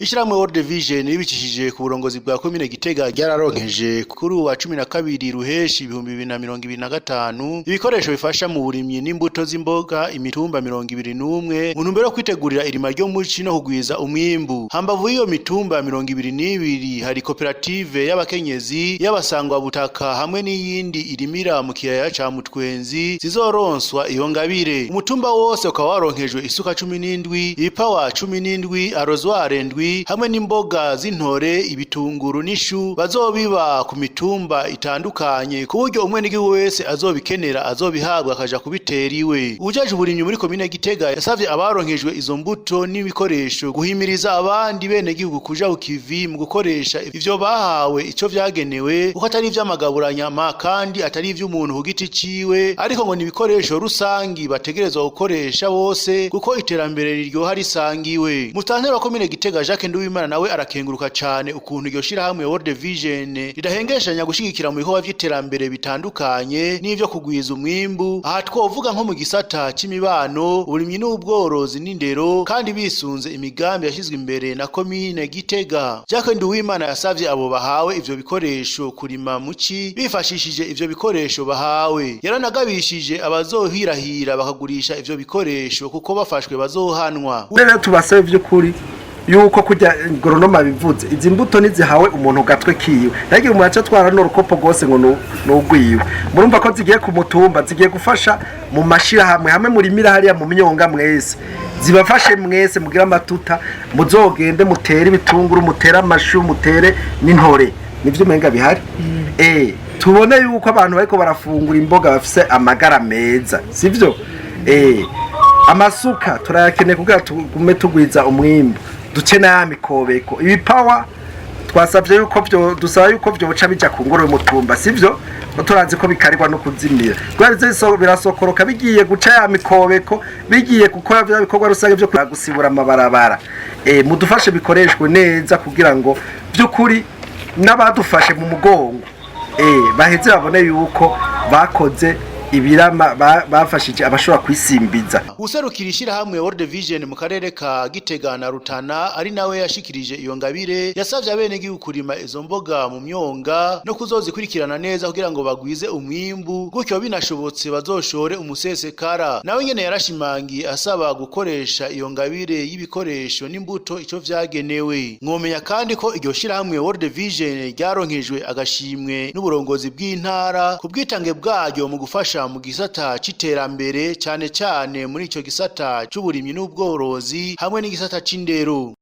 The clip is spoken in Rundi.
Ishirahamwe World Vision ribicishije ku burongozi bwa komine Gitega ryararonkeje kuri wa 12 ruheshi 2025 ibikoresho bifasha mu burimyi n'imbuto z'imboga imitumba 21 mu ntumbero yo kwitegurira irima ryo muci no kugwiza umwimbu. Hambavu y'iyo mitumba 22 hari koperative y'abakenyezi y'abasangwa butaka hamwe n'iyindi irimira mu kiyaya ca Mutwenzi zizoronswa iyo ngabire. Umutumba wose ukaba waronkejwe isuka 17, ipawa 17, arozware 7 hamwe n'imboga z'intore, ibitunguru n'ishu bazobiba ku mitumba itandukanye ku buryo umwenegihugu wese azobikenera azobihabwa akaja kubitera iwe. Ujaje uburimyi muri komine Gitega yasavye abaronkejwe izo mbuto n'ibikoresho guhimiriza abandi benegihugu kuja ukivi mu gukoresha ivyo bahawe ico vyagenewe uko atari ivy'amagaburanyama kandi atari ivy'umuntu ku giti ciwe, ariko ngo ni ibikoresho rusangi bategerezwa gukoresha bose kuko iterambere riryoha risangiwe. Mustanteri wa komine Gitega Jacques Nduwimana nawe arakenguruka cane ukuntu iryo shirahamwe World Vision ridahengeshanya gushigikira mu bikorwa vy'iterambere bitandukanye n'ivyo kugwiza umwimbu. Aha twovuga nko mu gisata c'imibano, uburimyi n'ubworozi n'indero, kandi bisunze imigambi yashizwe imbere na komine Gitega. Jacques Nduwimana yasavye abo bahawe ivyo bikoresho kurima muci bifashishije ivyo bikoresho bahawe. Yaranagabishije abazohirahira bakagurisha ivyo bikoresho kuko bafashwe bazohanwa. Rero tubasabe vy'ukuri yuko kujya goronoma bivuze izi mbuto nizihawe umuntu gatwe kiwe yagiye umuntu acatwara n'urukopo gose ngo n'ugwiwe. Murumva ko zigiye ku mutumba zigiye gufasha mu mashira hamwe murimira hariya mu myonga mwese zibafashe mwese mugira amatuta muzogende mutere ibitunguru mutere amashu mutere n'intore nivyo menga bihari. Tubone yuko abantu bariko barafungura imboga bafise amagara meza sivyo. Amasuka turayakeneye kugira tugume tugwiza umwimbu ducena ya mikobeko. Ibipawa twasavye yuko byo dusaba yuko byo boca bija ku ngoro y'umutumba sivyo turazi ko bikarirwa no kuzimira rwarize birasokoroka bigiye guca ya mikobeko bigiye gukora bya bikorwa rusange byo gusibura amabarabara. Mudufashe bikoreshwe neza kugira ngo by'ukuri n'abadufashe mu mugongo baheze babone yuko bakoze ibirama bafashije abashobora kwisimbiza. Userukira ishirahamwe World Vision mu karere ka Gitega na Rutana ari nawe yashikirije iyo ngabire yasavye abenegihugu kurima izo mboga mu myonga no kuzozikurikirana neza kugira ngo bagwize umwimbu gutyo binashobotse bazoshore umusesekara. Nawe nyene yarashimangiye asaba gukoresha iyo ngabire y'ibikoresho n'imbuto ico vyagenewe. Mwomenya kandi ko iryo shirahamwe World Vision ryaronkejwe agashimwe n'uburongozi bw'intara ku bwitange bwaryo mu gufasha mu gisata c'iterambere cyane cyane muri ico gisata c'uburimyi n'ubworozi hamwe n'igisata c'indero.